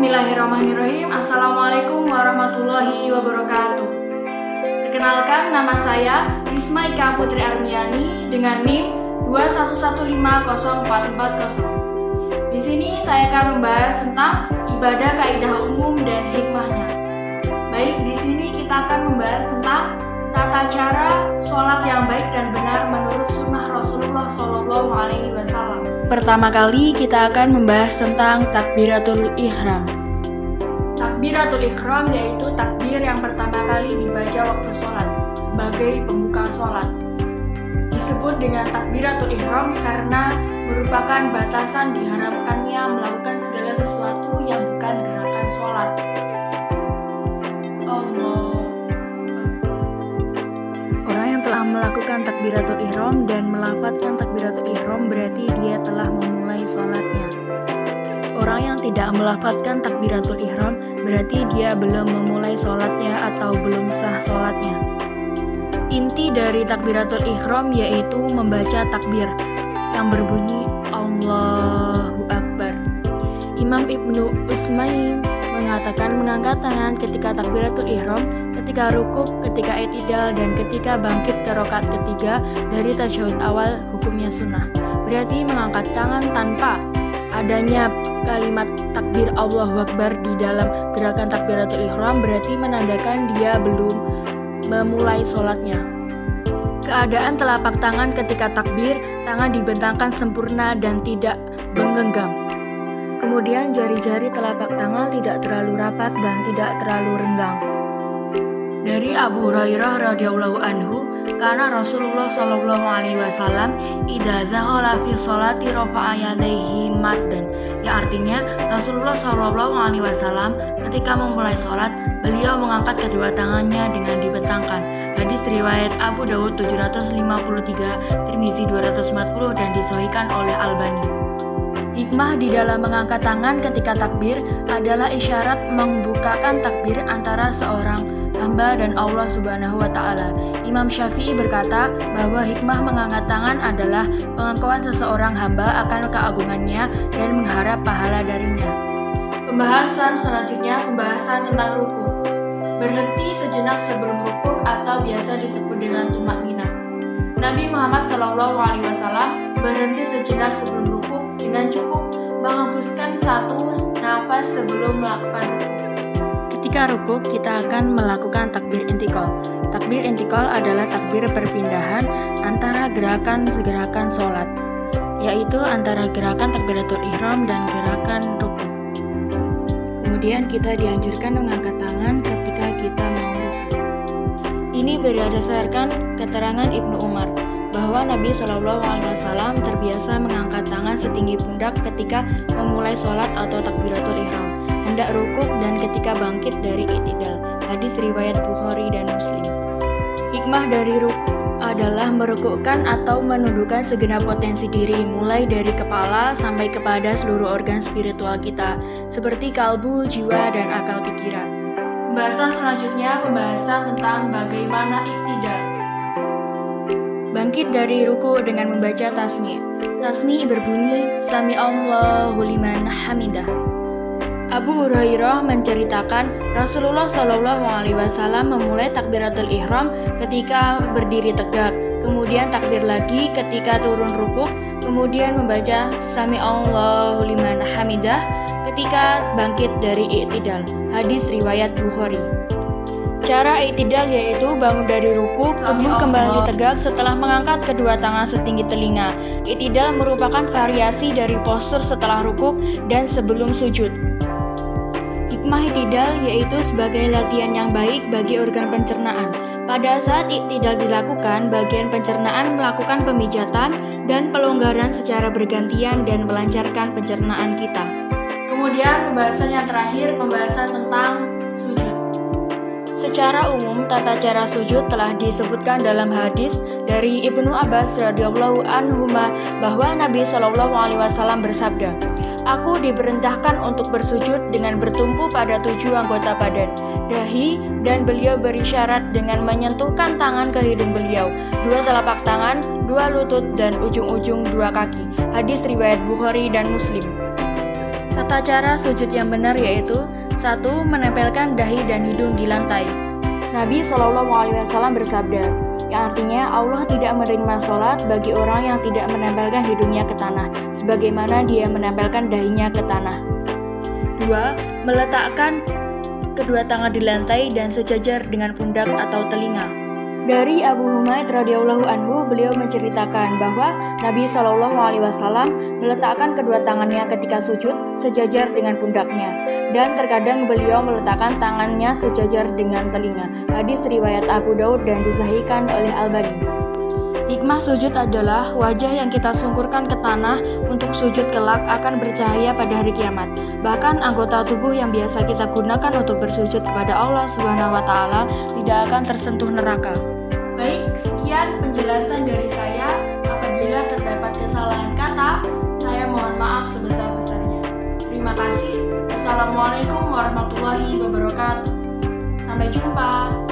Bismillahirrahmanirrahim. Assalamualaikum warahmatullahi wabarakatuh. Perkenalkan, nama saya Risma Ika Putri Armiani dengan NIM 211504440. Di sini saya akan membahas tentang ibadah kaidah umum dan hikmahnya. Baik, di sini kita akan membahas tentang tata cara sholat yang baik dan benar menurut sunnah Rasulullah SAW. Pertama kali kita akan membahas tentang takbiratul ihram. Takbiratul ihram yaitu takbir yang pertama kali dibaca waktu sholat sebagai pembuka sholat. Disebut dengan takbiratul ihram karena merupakan batasan diharamkannya melakukan segala sesuatu yang bukan gerakan sholat. Orang yang telah melakukan takbiratul ihram dan melafadzkan takbiratul ihram berarti dia telah memulai sholatnya. Orang yang tidak melafadzkan takbiratul ihram berarti dia belum memulai sholatnya atau belum sah sholatnya. Inti dari takbiratul ihram yaitu membaca takbir yang berbunyi Allahu Akbar. Imam Ibnu Utsaimin mengatakan mengangkat tangan ketika takbiratul ihram, ketika rukuk, ketika i'tidal, dan ketika bangkit ke rakaat ketiga dari tasyahud awal hukumnya sunnah. Berarti mengangkat tangan tanpa adanya kalimat takbir Allahu Akbar di dalam gerakan takbiratul ihram berarti menandakan dia belum memulai sholatnya. Keadaan telapak tangan ketika takbir, tangan dibentangkan sempurna dan tidak menggenggam. Kemudian jari-jari telapak tangan tidak terlalu rapat dan tidak terlalu renggang. Dari Abu Hurairah radhiyallahu anhu, karena Rasulullah sallallahu alaihi wasallam idza zakhala fi sholati rafa'a yadayhi maddan, yang artinya Rasulullah sallallahu alaihi wasallam ketika memulai sholat, beliau mengangkat kedua tangannya dengan dibentangkan. Hadis riwayat Abu Dawud 753, Tirmizi 240 dan disahihkan oleh Albani. Hikmah di dalam mengangkat tangan ketika takbir adalah isyarat membukakan takbir antara seorang hamba dan Allah Subhanahu wa Ta'ala. Imam Syafi'i berkata bahwa hikmah mengangkat tangan adalah pengakuan seseorang hamba akan keagungannya dan mengharap pahala darinya. Pembahasan selanjutnya, pembahasan tentang rukuk. Berhenti sejenak sebelum rukuk atau biasa disebut dengan tumakninah. Nabi Muhammad SAW berhenti sejenak sebelum rukuk dengan cukup menghembuskan satu nafas sebelum melakukan rukuk. Ketika rukuk, kita akan melakukan takbir intikal. Takbir intikal adalah takbir perpindahan antara gerakan-gerakan sholat, yaitu antara gerakan takbiratul ihram dan gerakan rukuk. Kemudian kita dianjurkan mengangkat tangan ketika kita mau rukuk. Ini berdasarkan keterangan Ibnu Umar bahwa Nabi SAW terbiasa mengangkat tangan setinggi pundak ketika memulai sholat atau takbiratul ihram, hendak rukuk dan ketika bangkit dari i'tidal. Hadis riwayat Bukhari dan Muslim. Hikmah dari rukuk adalah merukukkan atau menundukkan segenap potensi diri, mulai dari kepala sampai kepada seluruh organ spiritual kita, seperti kalbu, jiwa, dan akal pikiran. Pembahasan selanjutnya, pembahasan tentang bagaimana i'tidal. Bangkit dari ruku dengan membaca tasmi'. Tasmi' berbunyi Sami Allahu liman hamidah. Abu Hurairah menceritakan Rasulullah SAW memulai takbiratul ihram ketika berdiri tegak, kemudian takbir lagi ketika turun rukuk, kemudian membaca Sami Allahu liman hamidah ketika bangkit dari i'tidal. Hadis riwayat Bukhari. Cara i'tidal yaitu bangun dari rukuk, kemudian kembali tegak setelah mengangkat kedua tangan setinggi telinga. I'tidal merupakan variasi dari postur setelah rukuk dan sebelum sujud. Hikmah i'tidal yaitu sebagai latihan yang baik bagi organ pencernaan. Pada saat i'tidal dilakukan, bagian pencernaan melakukan pemijatan dan pelonggaran secara bergantian dan melancarkan pencernaan kita. Kemudian pembahasan yang terakhir, pembahasan tentang sujud. Secara umum, tata cara sujud telah disebutkan dalam hadis dari Ibnu Abbas radhiyallahu anhuma bahwa Nabi SAW bersabda, "Aku diperintahkan untuk bersujud dengan bertumpu pada 7 anggota badan, dahi, dan beliau berisyarat dengan menyentuhkan tangan ke hidung beliau, 2 telapak tangan, 2 lutut, dan ujung-ujung 2 kaki." Hadis riwayat Bukhari dan Muslim. Tata cara sujud yang benar yaitu 1. Menempelkan dahi dan hidung di lantai. Nabi SAW bersabda, yang artinya Allah tidak menerima sholat bagi orang yang tidak menempelkan hidungnya ke tanah, sebagaimana dia menempelkan dahinya ke tanah. 2. Meletakkan kedua tangan di lantai dan sejajar dengan pundak atau telinga. Dari Abu Humaid radhiyallahu anhu, beliau menceritakan bahwa Nabi SAW meletakkan kedua tangannya ketika sujud sejajar dengan pundaknya, dan terkadang beliau meletakkan tangannya sejajar dengan telinga. Hadis riwayat Abu Daud dan disahihkan oleh Albani. Hikmah sujud adalah wajah yang kita sungkurkan ke tanah untuk sujud kelak akan bercahaya pada hari kiamat. Bahkan anggota tubuh yang biasa kita gunakan untuk bersujud kepada Allah SWT tidak akan tersentuh neraka. Baik, sekian penjelasan dari saya. Apabila terdapat kesalahan kata, saya mohon maaf sebesar-besarnya. Terima kasih. Wassalamualaikum warahmatullahi wabarakatuh. Sampai jumpa.